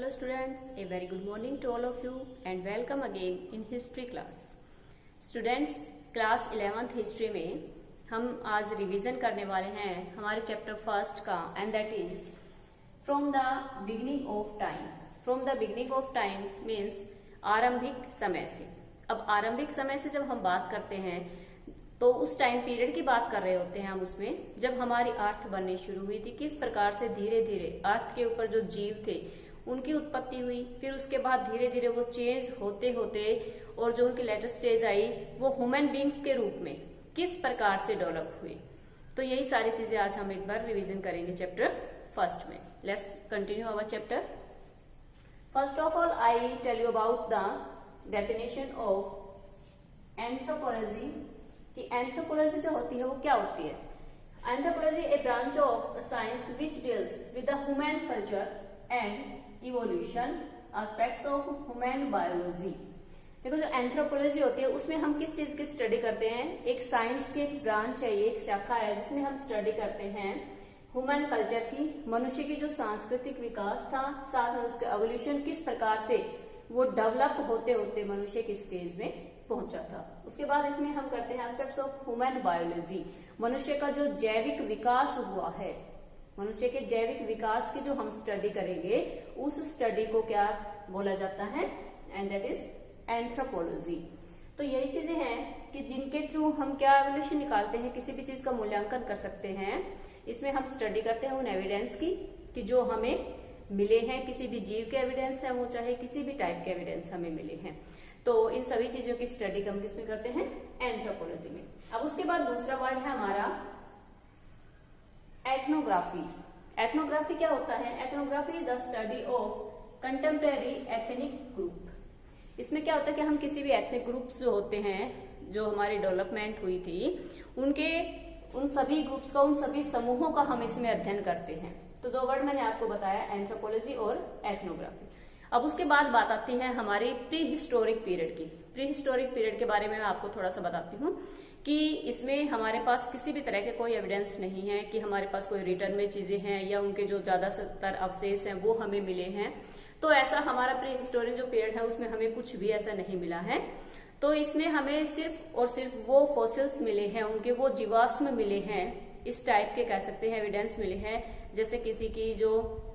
Hello students, a very good morning to all of you and welcome again in history class. Students, class 11th history में हम आज revision करने वाले हैं हमारे चैप्टर फर्स्ट का and that is from the beginning of time. From the beginning of time means आरंभिक समय से. अब आरंभिक समय से जब हम बात करते हैं तो उस टाइम पीरियड की बात कर रहे होते हैं हम उसमें जब हमारी अर्थ बननी शुरू हुई थी, किस प्रकार से धीरे धीरे अर्थ के ऊपर जो जीव थे उनकी उत्पत्ति हुई, फिर उसके बाद धीरे धीरे वो चेंज होते होते और जो उनकी लेटेस्ट स्टेज आई वो ह्यूमन बींग्स के रूप में किस प्रकार से डेवलप हुए. तो यही सारी चीजें आज हम एक बार रिवीजन करेंगे चैप्टर फर्स्ट में. Let's continue our chapter. First of all I tell you about the definition of anthropology. कि एंथ्रोपोलॉजी जो होती है वो क्या होती है. Anthropology a branch of science which deals with the human culture and evolution aspects of human biology. देखो जो एंथ्रोपोलॉजी होती है उसमें हम किस चीज की स्टडी करते हैं. एक साइंस की एक ब्रांच है, ये एक शाखा है जिसमें हम स्टडी करते हैं ह्यूमन कल्चर की, मनुष्य की जो सांस्कृतिक विकास था, साथ में उसका एवोल्यूशन किस प्रकार से वो डेवलप होते होते मनुष्य की स्टेज में पहुंचा था. उसके बाद इसमें हम करते हैं एस्पेक्ट्स ऑफ ह्यूमन बायोलॉजी. मनुष्य का जो जैविक विकास हुआ है, मनुष्य के जैविक विकास की जो हम स्टडी करेंगे उस स्टडी को क्या बोला जाता है, एंड दैट इज एंथ्रोपोलॉजी. तो यही चीजें हैं कि जिनके थ्रू हम क्या एवोल्यूशन निकालते हैं, किसी भी चीज का मूल्यांकन कर सकते हैं. इसमें हम स्टडी करते हैं उन एविडेंस की कि जो हमें मिले हैं, किसी भी जीव के एविडेंस है वो चाहे किसी भी टाइप के एविडेंस हमें मिले हैं. तो इन सभी चीजों की स्टडी हम किसमें करते हैं, एंथ्रोपोलॉजी में. अब उसके बाद दूसरा वर्ड है हमारा एथनोग्राफी. एथनोग्राफी क्या होता है. Ethnography the study of contemporary ethnic group. इसमें क्या होता है कि हम किसी भी एथनिक ग्रुप्स जो होते हैं जो हमारी डेवलपमेंट हुई थी उनके उन सभी ग्रुप्स का, उन सभी समूहों का हम इसमें अध्ययन करते हैं. तो दो वर्ड मैंने आपको बताया, एंथ्रोपोलॉजी और एथनोग्राफी. अब उसके बाद बात आती है हमारे प्री हिस्टोरिक पीरियड की. प्री हिस्टोरिक पीरियड के बारे में मैं आपको थोड़ा सा बताती हूँ कि इसमें हमारे पास किसी भी तरह के कोई एविडेंस नहीं है कि हमारे पास कोई रिटर्न में चीजें हैं या उनके जो ज्यादातर अवशेष हैं वो हमें मिले हैं. तो ऐसा हमारा प्री हिस्टोरिक जो पीरियड है उसमें हमें कुछ भी ऐसा नहीं मिला है. तो इसमें हमें सिर्फ और सिर्फ वो फॉसिल्स मिले हैं, उनके वो जीवाश्म मिले हैं, इस टाइप के कह सकते हैं एविडेंस मिले हैं. जैसे किसी की जो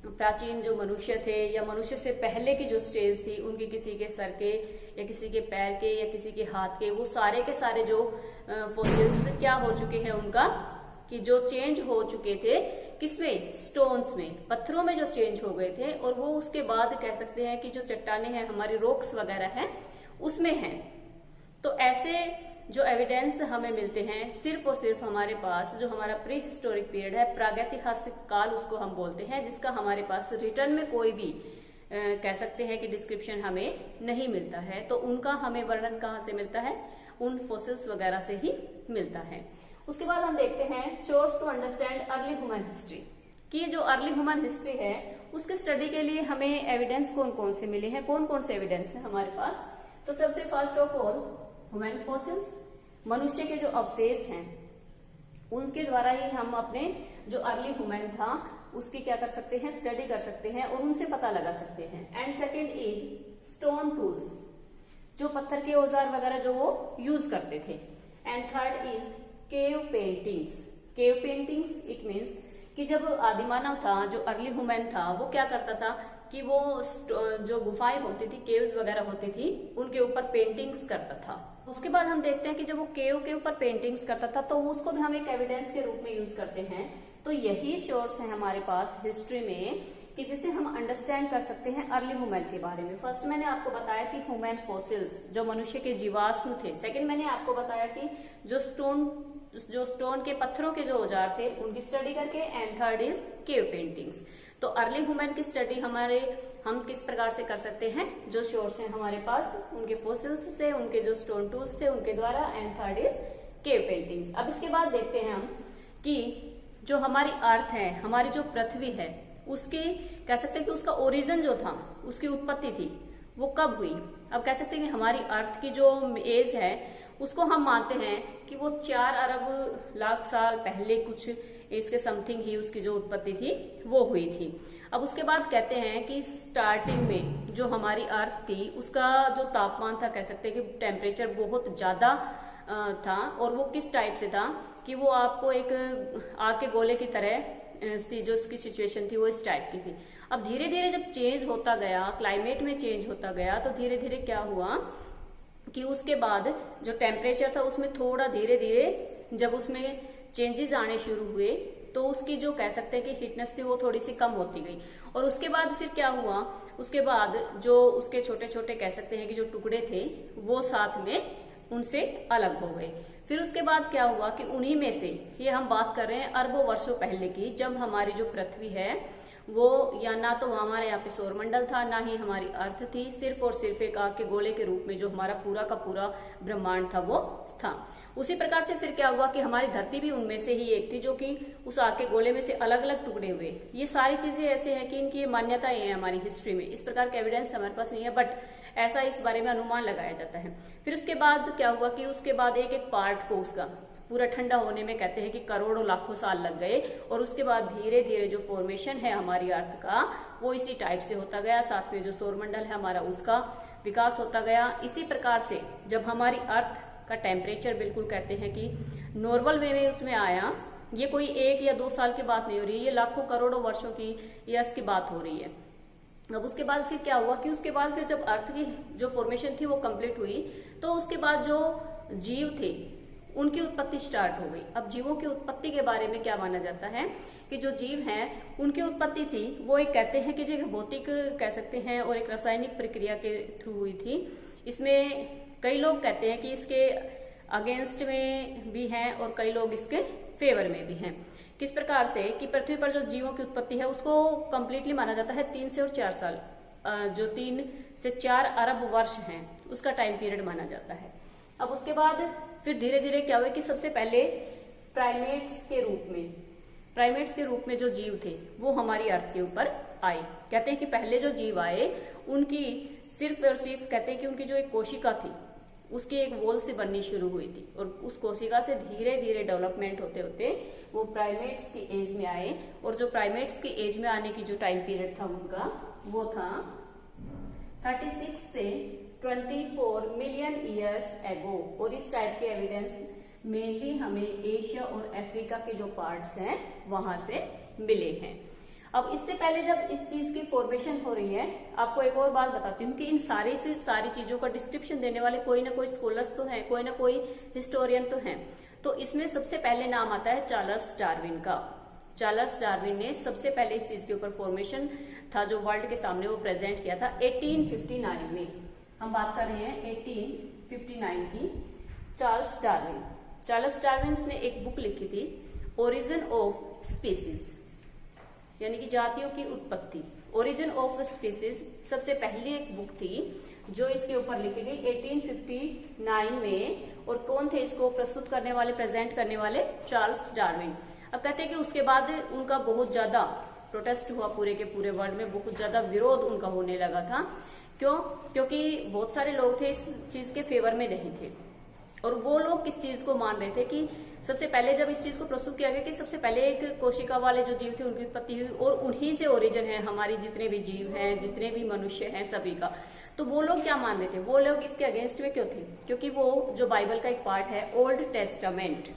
प्राचीन जो मनुष्य थे या मनुष्य से पहले की जो स्टेज थी उनकी किसी के सर के या किसी के पैर के या किसी के हाथ के, वो सारे के सारे जो फॉसिल्स क्या हो चुके हैं उनका, कि जो चेंज हो चुके थे किसमें, स्टोन्स में, पत्थरों में जो चेंज हो गए थे. और वो उसके बाद कह सकते हैं कि जो चट्टाने हैं हमारी रॉक्स वगैरह हैं उसमें हैं. तो ऐसे जो एविडेंस हमें मिलते हैं सिर्फ और सिर्फ हमारे पास जो हमारा प्री हिस्टोरिक पीरियड है, प्रागैतिहासिक काल उसको हम बोलते हैं, जिसका हमारे पास रिटर्न में कोई भी कह सकते हैं कि डिस्क्रिप्शन हमें नहीं मिलता है. तो उनका हमें वर्णन कहाँ से मिलता है, उन फोसिल्स वगैरह से ही मिलता है. उसके बाद हम देखते हैं source to understand early human history. कि जो अर्ली ह्यूमन हिस्ट्री है उसके स्टडी के लिए हमें एविडेंस कौन कौन से मिले हैं, कौन कौन से एविडेंस है हमारे पास. तो सबसे first of all human fossils, मनुष्य के जो अवशेष हैं उनके द्वारा ही हम अपने जो अर्ली ह्यूमन था उसकी क्या कर सकते हैं, स्टडी कर सकते हैं और उनसे पता लगा सकते हैं. And second is stone tools, जो पत्थर के औजार वगैरह जो वो यूज करते थे. And third is cave paintings. Cave paintings it means कि जब आदिमानव था, जो अर्ली ह्यूमन था, वो क्या करता था कि वो जो गुफाएं होती थी, केव्स वगैरह होती थी, उनके ऊपर पेंटिंग्स करता था. उसके बाद हम देखते हैं कि जब वो केव के ऊपर पेंटिंग्स करता था तो उसको भी हम एक एविडेंस के रूप में यूज करते हैं. तो यही सोर्स है हमारे पास हिस्ट्री में कि जिससे हम अंडरस्टैंड कर सकते हैं अर्ली ह्यूमन के बारे में. फर्स्ट मैंने आपको बताया कि ह्यूमन फॉसिल्स जो मनुष्य के जीवाश्म थे. सेकंड मैंने आपको बताया कि जो स्टोन के पत्थरों के जो औजार थे उनकी स्टडी करके. And third is cave paintings. तो अर्ली ह्यूमन की स्टडी हम किस प्रकार से कर सकते हैं, जो सोर्स है हमारे पास उनके फॉसिल्स से, उनके जो स्टोन टूल्स थे उनके द्वारा. And third is cave paintings. अब इसके बाद देखते हैं हम कि जो हमारी अर्थ है, हमारी जो पृथ्वी है, उसकी कह सकते हैं कि उसका ओरिजिन जो था, उसकी उत्पत्ति थी, वो कब हुई. अब कह सकते हैं कि हमारी अर्थ की जो एज है उसको हम मानते हैं कि वो 4 अरब लाख साल पहले कुछ इसके समथिंग ही उसकी जो उत्पत्ति थी वो हुई थी. अब उसके बाद कहते हैं कि स्टार्टिंग में जो हमारी अर्थ थी उसका जो तापमान था, कह सकते हैं कि टेम्परेचर बहुत ज्यादा था, और वो किस टाइप से था कि वो आपको एक आग के गोले की तरह सी जो उसकी सिचुएशन थी वो इस टाइप की थी। अब धीरे धीरे जब चेंज होता गया, क्लाइमेट में चेंज होता गया, तो धीरे धीरे क्या हुआ कि उसके बाद जो टेम्परेचर था उसमें थोड़ा धीरे धीरे जब उसमें चेंजेस आने शुरू हुए तो उसकी जो कह सकते हैं कि हीटनेस थी वो थोड़ी सी कम होती गई। और उसके बाद फिर क्या हुआ, उसके बाद जो उसके छोटे छोटे कह सकते हैं कि जो टुकड़े थे वो साथ में उनसे अलग हो गए। फिर उसके बाद क्या हुआ कि उन्हीं में से, ये हम बात कर रहे हैं अरबों वर्षों पहले की, जब हमारी जो पृथ्वी है वो या ना तो हमारे यहाँ पे सौरमंडल था, ना ही हमारी अर्थ थी, सिर्फ और सिर्फ एक आग के गोले के रूप में जो हमारा पूरा का पूरा ब्रह्मांड था वो था। उसी प्रकार से फिर क्या हुआ कि हमारी धरती भी उनमें से ही एक थी, जो कि उस आग के गोले में से अलग अलग टुकड़े हुए। ये सारी चीजें ऐसे हैं कि इनकी मान्यताएं हैं हमारी हिस्ट्री में, इस प्रकार का एविडेंस हमारे पास नहीं है, बट ऐसा इस बारे में अनुमान लगाया जाता है। फिर उसके बाद क्या हुआ कि उसके बाद एक एक पार्ट को उसका पूरा ठंडा होने में कहते हैं कि करोड़ों लाखों साल लग गए, और उसके बाद धीरे धीरे जो फॉर्मेशन है हमारी अर्थ का वो इसी टाइप से होता गया। साथ में जो सौरमंडल है हमारा उसका विकास होता गया। इसी प्रकार से जब हमारी अर्थ का टेम्परेचर बिल्कुल कहते हैं कि नॉर्मल वे में उसमें आया, ये कोई 1 या 2 साल की बात नहीं हो रही है, ये लाखों करोड़ों वर्षों की ईयर्स की बात हो रही है। अब उसके बाद फिर क्या हुआ कि उसके बाद फिर जब अर्थ की जो फॉर्मेशन थी वो कंप्लीट हुई, तो उसके बाद जो जीव थे उनकी उत्पत्ति स्टार्ट हो गई। अब जीवों की उत्पत्ति के बारे में क्या माना जाता है कि जो जीव हैं उनकी उत्पत्ति थी वो एक कहते हैं कि जो भौतिक कह सकते हैं और एक रासायनिक प्रक्रिया के थ्रू हुई थी। इसमें कई लोग कहते हैं कि इसके अगेंस्ट में भी हैं और कई लोग इसके फेवर में भी हैं। किस प्रकार से कि पृथ्वी पर जो जीवों की उत्पत्ति है उसको कंप्लीटली माना जाता है 3 से और 4 साल, जो 3 से 4 अरब वर्ष हैं उसका टाइम पीरियड माना जाता है। अब उसके बाद फिर धीरे धीरे क्या हुआ कि सबसे पहले प्राइमेट्स के रूप में जो जीव थे वो हमारी अर्थ के ऊपर आए। कहते हैं कि पहले जो जीव आए उनकी सिर्फ और सिर्फ कहते हैं कि उनकी जो एक कोशिका थी उसकी एक वॉल से बननी शुरू हुई थी, और उस कोशिका से धीरे धीरे डेवलपमेंट होते होते वो प्राइमेट्स की एज में आए। और जो प्राइमेट्स की एज में आने की जो टाइम पीरियड था उनका वो था 36 से 24 मिलियन ईयर्स एगो। और इस टाइप के एविडेंस मेनली हमें एशिया और अफ्रीका के जो पार्ट्स हैं वहां से मिले हैं। अब इससे पहले जब इस चीज की फॉर्मेशन हो रही है, आपको एक और बात बताती हूँ कि इन सारी से सारी चीजों का डिस्क्रिप्शन देने वाले कोई ना कोई स्कॉलर्स तो हैं, कोई ना कोई हिस्टोरियन तो हैं। तो इसमें सबसे पहले नाम आता है चार्ल्स डार्विन का। चार्ल्स डार्विन ने सबसे पहले इस चीज के ऊपर फॉर्मेशन था जो वर्ल्ड के सामने वो प्रेजेंट किया था 1859 में। हम बात कर रहे हैं 1859 की। चार्ल्स डार्विन ने एक बुक लिखी थी ओरिजिन ऑफ स्पीसीज, यानी कि जातियों की उत्पत्ति। ओरिजिन ऑफ स्पीसीज सबसे पहली एक बुक थी जो इसके ऊपर लिखी गई 1859 में। और कौन थे इसको प्रस्तुत करने वाले, प्रेजेंट करने वाले? Charles Darwin. अब कहते हैं कि उसके बाद उनका बहुत ज्यादा प्रोटेस्ट हुआ, पूरे के पूरे वर्ल्ड में बहुत ज्यादा विरोध उनका होने लगा था। क्यों? क्योंकि बहुत सारे लोग थे इस चीज के फेवर में नहीं थे, और वो लोग किस चीज को मान रहे थे कि सबसे पहले जब इस चीज को प्रस्तुत किया गया कि सबसे पहले एक कोशिका वाले जो जीव थे उनकी उत्पत्ति हुई और उन्हीं से ओरिजिन है हमारी जितने भी जीव हैं, जितने भी मनुष्य हैं, सभी का। तो वो लोग क्या मान रहे थे? वो लोग इसके अगेंस्ट में क्यों थे? क्योंकि वो जो बाइबल का एक पार्ट है ओल्ड टेस्टामेंट,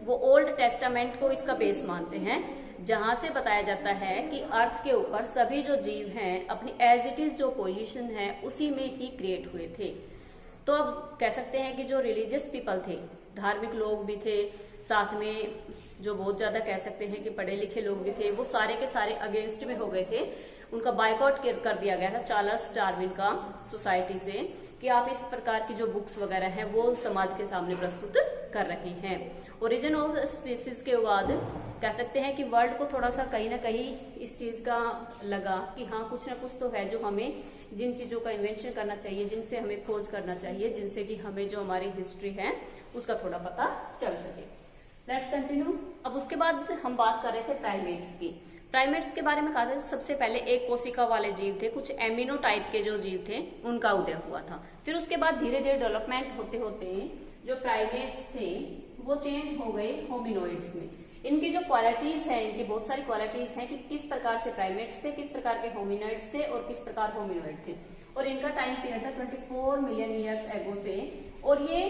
वो ओल्ड टेस्टामेंट को इसका बेस मानते हैं, जहां से बताया जाता है कि अर्थ के ऊपर सभी जो जीव हैं अपनी एज इट इज जो पोजीशन है उसी में ही क्रिएट हुए थे। तो अब कह सकते हैं कि जो रिलीजियस पीपल थे, धार्मिक लोग भी थे, साथ में जो बहुत ज्यादा कह सकते हैं कि पढ़े लिखे लोग भी थे, वो सारे के सारे अगेंस्ट में हो गए थे। उनका बायकॉट कर दिया गया था चार्ल्स डार्विन का सोसाइटी से कि आप इस प्रकार की जो बुक्स वगैरह हैं वो समाज के सामने प्रस्तुत कर रहे हैं। ओरिजिन ऑफ स्पीसीज के बाद कह सकते हैं कि वर्ल्ड को थोड़ा सा कहीं ना कहीं इस चीज का लगा कि हाँ कुछ ना कुछ तो है जो हमें जिन चीजों का इन्वेंशन करना चाहिए, जिनसे हमें खोज करना चाहिए, जिनसे कि हमें जो हमारी हिस्ट्री है उसका थोड़ा पता चल सके। Let's continue. अब उसके बाद हम बात कर रहे थे प्राइमेट्स की। प्राइमेट्स के बारे में कहा था सबसे पहले एक कोशिका वाले जीव थे, कुछ एमिनो टाइप के जो जीव थे उनका उदय हुआ था। फिर उसके बाद धीरे धीरे डेवलपमेंट होते होते जो प्राइमेट्स थे वो चेंज हो गए होमिनोइड्स में। इनकी जो क्वालिटीज हैं, इनकी बहुत सारी क्वालिटीज हैं कि किस प्रकार से प्राइमेट्स थे, किस प्रकार के होमिनॉइड्स थे और किस प्रकार होमिनॉइड थे। और इनका टाइम पीरियड था 24 मिलियन ईयर्स एगो से, और ये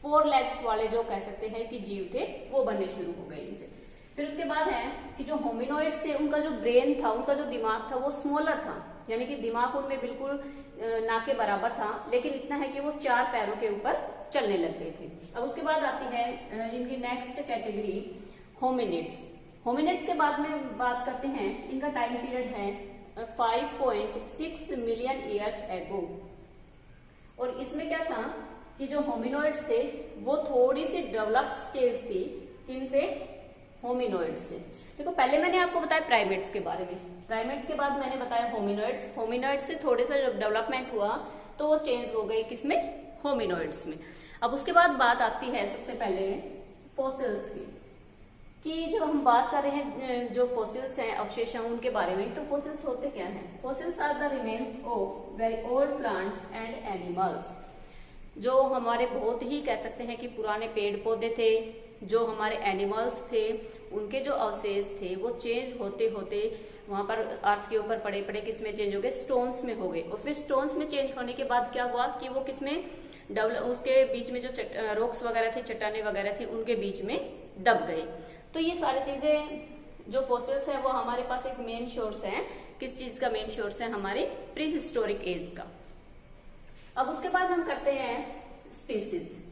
4 लेग्स वाले जो कह सकते हैं कि जीव थे वो बनने शुरू हो गए इनसे। फिर उसके बाद है कि जो होमिनॉइड्स थे उनका जो ब्रेन था, उनका जो दिमाग था वो स्मॉलर था, यानी कि दिमाग उनमें बिल्कुल ना के बराबर था, लेकिन इतना है कि वो 4 पैरों के ऊपर चलने लग गए थे। अब उसके बाद आती है इनकी नेक्स्ट कैटेगरी होमिनिड्स। होमिनिड्स के बाद में बात करते हैं, इनका टाइम पीरियड है 5.6 मिलियन ईयर्स एगो। और इसमें क्या था कि जो होमिनॉइड्स थे वो थोड़ी सी डेवलप स्टेज थी इनसे, होमिनॉइड्स से। देखो पहले मैंने आपको बताया प्राइमेट्स के बारे में, प्राइमेट्स के बाद मैंने बताया होमिनॉइड्स। होमिनॉइड्स से थोड़े सा जब डेवलपमेंट हुआ तो वो चेंज हो गई किसमें, होमिनॉइड्स में। अब उसके बाद बात आती है सबसे पहले फॉसिल्स की, कि जब हम बात कर रहे हैं जो फॉसिल्स हैं, अवशेष हैं उनके बारे में, तो फॉसिल्स होते क्या हैं? Fossils are the remains of very old plants and animals. जो हमारे बहुत ही कह सकते हैं कि पुराने पेड़ पौधे थे, जो हमारे एनिमल्स थे, उनके जो अवशेष थे वो चेंज होते होते वहां पर अर्थ के ऊपर पड़े पड़े किसमें चेंज हो गए, स्टोन्स में हो गए। और फिर स्टोन्स में चेंज होने के बाद क्या हुआ कि वो किसमें उसके बीच में जो रॉक्स वगैरह थे, चट्टाने वगैरह थी, उनके बीच में दब गए। तो ये सारी चीजें जो फॉसिल्स है वो हमारे पास एक मेन सोर्स है। किस चीज का मेन सोर्स है? हमारे प्री हिस्टोरिक एज का। अब उसके बाद हम करते हैं स्पीसीज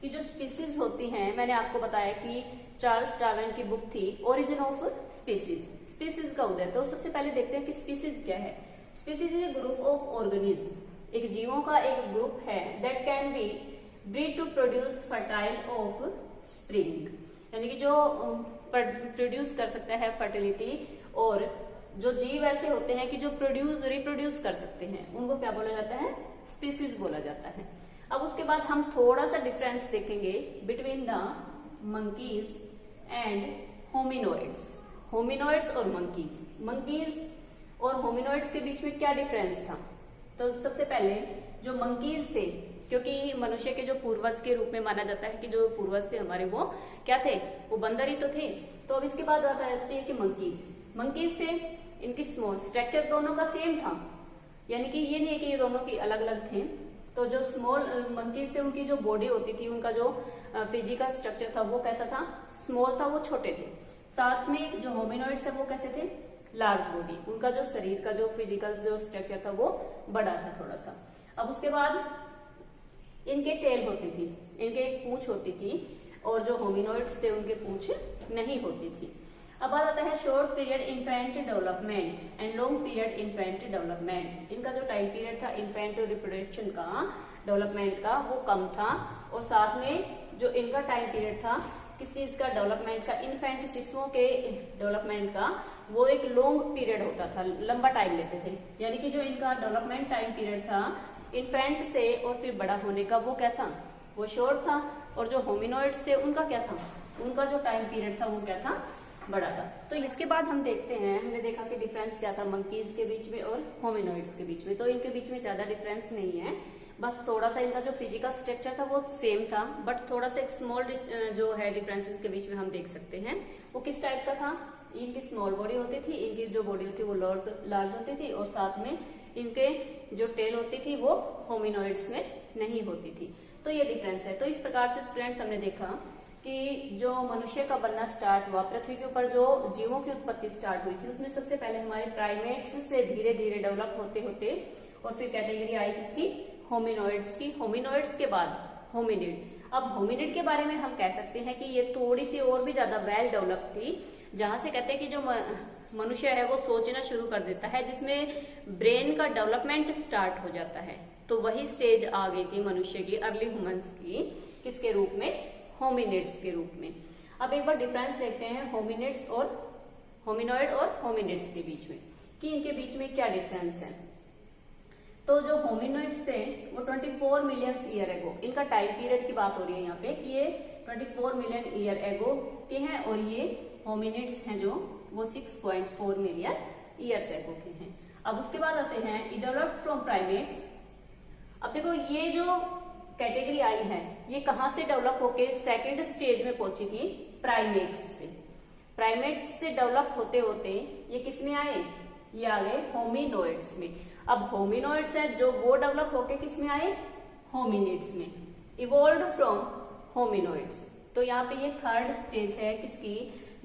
की। जो स्पीसीज होती हैं, मैंने आपको बताया कि चार्ल्स डार्विन की बुक थी ओरिजिन ऑफ स्पीसीज, स्पीसीज का उदय। तो सबसे पहले देखते हैं कि स्पीसीज क्या है। Species is a group of organism, एक जीवों का एक ग्रुप है that can be breed to produce fertile offspring, यानी कि जो प्रोड्यूस कर सकता है फर्टिलिटी। और जो जीव ऐसे होते हैं कि जो रिप्रोड्यूस कर सकते हैं, उनको क्या बोला जाता है? स्पीसीज बोला जाता है। अब उसके बाद हम थोड़ा सा डिफरेंस देखेंगे बिटवीन द मंकीज एंड होमिनॉइड्स। होमिनॉइड्स और मंकीज और होमिनॉइड्स के बीच में क्या डिफरेंस था? तो सबसे पहले जो मंकीज थे, क्योंकि मनुष्य के जो पूर्वज के रूप में माना जाता है कि जो पूर्वज थे हमारे वो क्या थे? वो बंदर ही तो थे। तो अब इसके बाद बात आती है कि मंकीज थे, इनकी स्मॉल स्ट्रक्चर दोनों का सेम था, यानी कि ये नहीं है कि ये दोनों की अलग अलग थे। तो जो स्मॉल मंकीज थे उनकी जो बॉडी होती थी, उनका जो फिजिकल स्ट्रक्चर था वो कैसा था? स्मॉल था, वो छोटे थे। साथ में जो होमिनॉइड्स है वो कैसे थे? लार्ज बॉडी, उनका जो शरीर का जो फिजिकल जो स्ट्रक्चर था वो बड़ा था थोड़ा सा। अब उसके बाद इनके टेल होती थी, इनके एक पूंछ होती थी, और जो होमिनॉइड्स थे उनके पूंछ नहीं होती थी। अब बात आता है short period infant development and long period infant development. इनका जो टाइम पीरियड था इन्फेंट रिप्रोडक्शन का, डेवलपमेंट का, वो कम था। और साथ में जो इनका टाइम पीरियड था किस चीज का? डेवलपमेंट का, इन्फेंट शिशुओं के डेवलपमेंट का, वो एक लॉन्ग पीरियड होता था, लंबा टाइम लेते थे। यानी कि जो इनका डेवलपमेंट टाइम पीरियड था इन्फेंट से और फिर बड़ा होने का, वो क्या था? वो शॉर्ट था। और जो होमिनॉइड्स थे उनका क्या था? उनका जो टाइम पीरियड था वो क्या था? बड़ा था। तो इसके बाद हम देखते हैं, हमने देखा कि डिफरेंस क्या था मंकीज के बीच में और होमिनॉइड्स के बीच में। तो इनके बीच में ज्यादा डिफरेंस नहीं है, बस थोड़ा सा इनका जो फिजिकल स्ट्रक्चर था वो सेम था, बट थोड़ा सा एक स्मॉल जो है डिफरेंसेस के बीच में हम देख सकते हैं। वो किस टाइप का था? इनकी स्मॉल बॉडी होती थी, इनकी जो बॉडी होती वो लार्ज होती थी, और साथ में इनके जो टेल होती थी वो होमिनॉइड्स में नहीं होती थी। तो ये डिफरेंस है। तो इस प्रकार से स्टूडेंट्स हमने देखा कि जो मनुष्य का बनना स्टार्ट हुआ, पृथ्वी के ऊपर जो जीवों की उत्पत्ति स्टार्ट हुई थी, उसमें सबसे पहले हमारे प्राइमेट्स से धीरे धीरे डेवलप होते होते और फिर कैटेगरी आई किसकी? होमिनॉइड्स की। होमिनॉइड्स के बाद होमिनिड। अब होमिनिड के बारे में हम कह सकते हैं कि ये थोड़ी सी और भी ज्यादा वेल डेवलप थी, जहां से कहते हैं कि जो मनुष्य है वो सोचना शुरू कर देता है, जिसमें ब्रेन का डेवलपमेंट स्टार्ट हो जाता है। तो वही स्टेज आ गई थी मनुष्य की, अर्ली ह्यूमंस की, किसके रूप में? होमिनिड्स के रूप में। अब एक बार डिफरेंस देखते हैं होमिनिड्स और होमिनॉइड और होमिनिड्स के बीच में, कि इनके बीच में क्या डिफरेंस है। तो जो होमिनॉइड्स थे वो 24 मिलियन ईयर एगो, इनका टाइम पीरियड की बात हो रही है यहाँ पे, कि ये 24 मिलियन ईयर एगो के हैं, और ये होमिनिड्स हैं जो वो 6.4 मिलियन ईयर्स एगो के हैं। अब उसके बाद आते हैं डेवलप्ड फ्रॉम प्राइमेट्स। अब देखो ये जो कैटेगरी आई है ये कहां से डेवलप होके सेकंड स्टेज में पहुंची थी? प्राइमेट्स से। प्राइमेट्स से डेवलप होते होते ये किस में आए, ये आ गए होमिनोइड्स में। अब होमिनोइड्स है जो वो डेवलप होके किस में आए, होमिनिड्स में, इवॉल्व्ड फ्रॉम होमिनोइड्स। तो यहाँ पे ये थर्ड स्टेज है किसकी,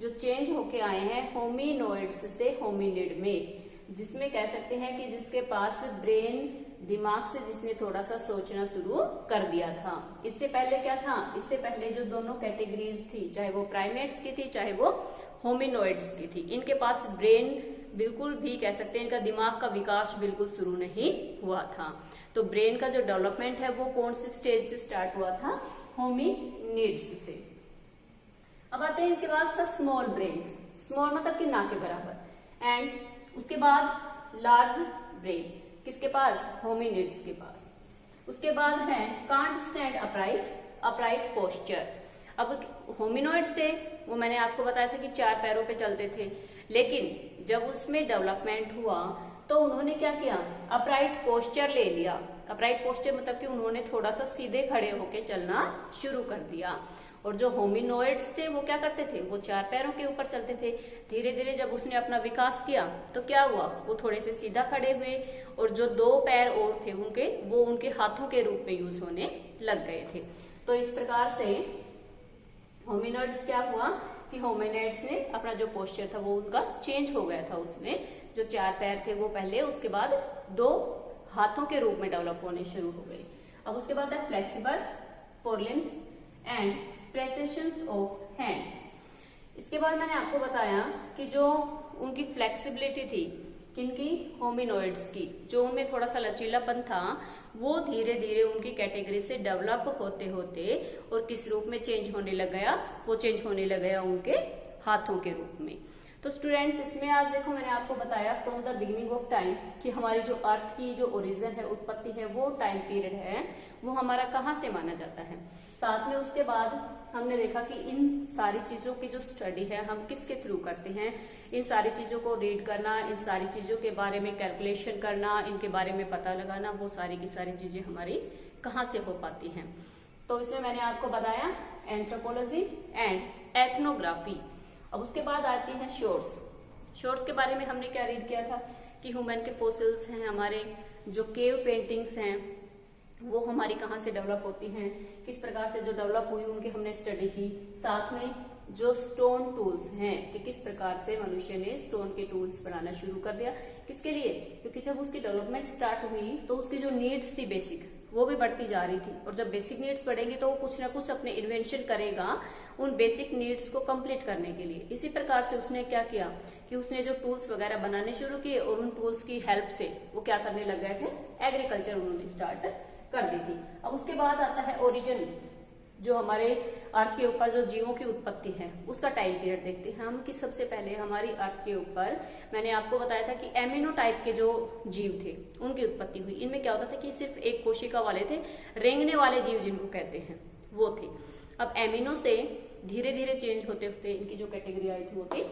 जो चेंज होके आए हैं होमिनोइड्स से होमिनिड में, जिसमें कह सकते हैं कि जिसके पास ब्रेन, दिमाग से जिसने थोड़ा सा सोचना शुरू कर दिया था। इससे पहले क्या था, इससे पहले जो दोनों कैटेगरीज थी, चाहे वो प्राइमेट्स की थी चाहे वो होमिनोइड्स की थी, इनके पास ब्रेन बिल्कुल भी कह सकते हैं इनका दिमाग का विकास बिल्कुल शुरू नहीं हुआ था। तो ब्रेन का जो डेवलपमेंट है वो कौन से स्टेज से स्टार्ट हुआ था, होमिनिड्स से। अब आते हैं इनके पास स्मॉल ब्रेन, स्मॉल मतलब कि ना के बराबर, एंड उसके बाद लार्ज ब्रेन किसके पास, होमिनिड्स के पास। उसके बाद है can't stand upright, upright posture. अब होमिनोइड्स थे वो मैंने आपको बताया था कि 4 पैरों पे चलते थे, लेकिन जब उसमें डेवलपमेंट हुआ तो उन्होंने क्या किया, अपराइट पोस्चर ले लिया। अपराइट पोस्चर मतलब कि उन्होंने थोड़ा सा सीधे खड़े होके चलना शुरू कर दिया। और जो होमिनोइड्स थे वो क्या करते थे, वो 4 पैरों के ऊपर चलते थे। धीरे धीरे जब उसने अपना विकास किया तो क्या हुआ, वो थोड़े से सीधा खड़े हुए, और जो 2 पैर और थे उनके, वो उनके हाथों के रूप में यूज होने लग गए थे। तो इस प्रकार से होमिनोइड्स क्या हुआ कि होमिनोइड्स ने अपना जो पोस्चर था वो उनका चेंज हो गया था। उसमें जो 4 पैर थे वो पहले, उसके बाद 2 हाथों के रूप में डेवलप होने शुरू हो गए। अब उसके बाद है flexible forelimbs and स्प्रेटेशंस of hands. इसके बाद मैंने आपको बताया कि जो उनकी फ्लेक्सिबिलिटी थी किनकी, होमिनोइड्स की, जो उनमें थोड़ा सा लचीलापन था वो धीरे धीरे उनकी कैटेगरी से डेवलप होते होते और किस रूप में चेंज होने लग गया, वो चेंज होने लग गया उनके हाथों के रूप में। तो स्टूडेंट्स इसमें आज देखो मैंने आपको बताया from the beginning of time कि हमारी जो अर्थ की जो ओरिजिन है, उत्पत्ति है, वो टाइम पीरियड है वो हमारा कहाँ से माना जाता है। साथ में उसके बाद हमने देखा कि इन सारी चीजों की जो स्टडी है हम किसके थ्रू करते हैं, इन सारी चीजों को रीड करना, इन सारी चीजों के बारे में कैलकुलेशन करना, इनके बारे में पता लगाना, वो सारी की सारी चीजें हमारी कहाँ से हो पाती हैं। तो इसमें मैंने आपको बताया एंथ्रोपोलॉजी एंड एथनोग्राफी। अब उसके बाद आती है शोर्स। शोर्स के बारे में हमने क्या रीड किया था कि ह्यूमन के फोसिल्स हैं, हमारे जो केव पेंटिंग्स हैं वो हमारी कहाँ से डेवलप होती हैं, किस प्रकार से जो डेवलप हुई उनकी हमने स्टडी की। साथ में जो स्टोन टूल्स हैं कि किस प्रकार से मनुष्य ने स्टोन के टूल्स बनाना शुरू कर दिया, किसके लिए, क्योंकि जब उसकी डेवलपमेंट स्टार्ट हुई तो उसकी जो नीड्स थी बेसिक वो भी बढ़ती जा रही थी, और जब बेसिक नीड्स बढ़ेंगी तो वो कुछ ना कुछ अपने इन्वेंशन करेगा उन बेसिक नीड्स को कंप्लीट करने के लिए। इसी प्रकार से उसने क्या किया कि उसने जो टूल्स वगैरह बनाने शुरू किए और उन टूल्स की हेल्प से वो क्या करने लग गए थे, एग्रीकल्चर उन्होंने स्टार्ट कर दी थी। अब उसके बाद आता है ओरिजिन, जो हमारे अर्थ के ऊपर जो जीवों की उत्पत्ति है उसका टाइम पीरियड देखते हैं हम कि सबसे पहले हमारी अर्थ के ऊपर मैंने आपको बताया था कि एमिनो टाइप के जो जीव थे उनकी उत्पत्ति हुई। इनमें क्या होता था कि सिर्फ एक कोशिका वाले थे, रेंगने वाले जीव जिनको कहते हैं वो थे। अब एमिनो से धीरे धीरे चेंज होते होते इनकी जो कैटेगरी आई थी वो थी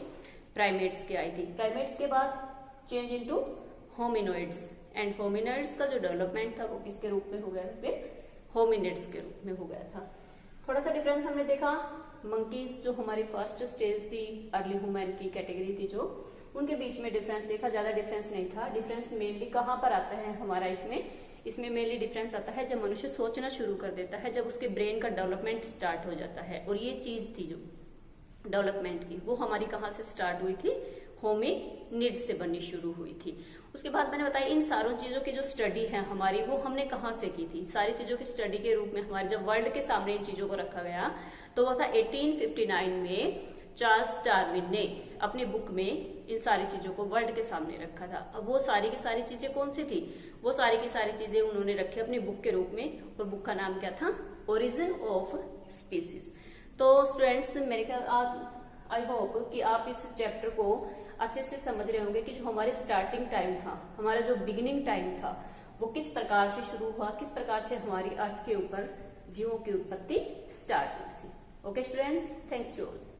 प्राइमेट्स की आई थी। प्राइमेट्स के बाद चेंज इनटू होमिनोइड्स, एंड होमिनोइड्स का जो डेवलपमेंट था वो किसके रूप में हो गया, फिर होमिनिड्स के रूप में हो गया था। थोड़ा सा डिफरेंस हमने देखा, मंकीज जो हमारी फर्स्ट स्टेज थी, अर्ली ह्यूमन की कैटेगरी थी जो, उनके बीच में डिफरेंस देखा, ज्यादा डिफरेंस नहीं था। डिफरेंस मेनली कहाँ पर आता है हमारा, इसमें मेनली डिफरेंस आता है जब मनुष्य सोचना शुरू कर देता है, जब उसके ब्रेन का डेवलपमेंट स्टार्ट हो जाता है। और ये चीज थी जो डेवलपमेंट की वो हमारी कहाँ से स्टार्ट हुई थी, होमिनिड्स से बननी शुरू हुई थी। उसके बाद मैंने बताया इन सारों चीजों की जो स्टडी है हमारी वो हमने कहाँ से की थी। सारी चीजों की स्टडी के रूप में हमारे जब वर्ल्ड के सामने इन चीजों को रखा गया तो वो था 1859 में चार्ल्स डार्विन ने अपनी बुक में इन सारी चीजों को वर्ल्ड के सामने रखा था। अब वो सारी की सारी चीजें कौन सी थी, वो सारी की सारी चीजें उन्होंने रखी अपनी बुक के रूप में, और बुक का नाम क्या था, ओरिजिन ऑफ स्पीसीज। तो स्टूडेंट्स मेरे ख्याल आई होप कि आप इस चैप्टर को अच्छे से समझ रहे होंगे कि जो हमारे स्टार्टिंग टाइम था, हमारा जो बिगिनिंग टाइम था वो किस प्रकार से शुरू हुआ, किस प्रकार से हमारी अर्थ के ऊपर जीवों की उत्पत्ति स्टार्ट हुई थी। Okay students, thanks to all.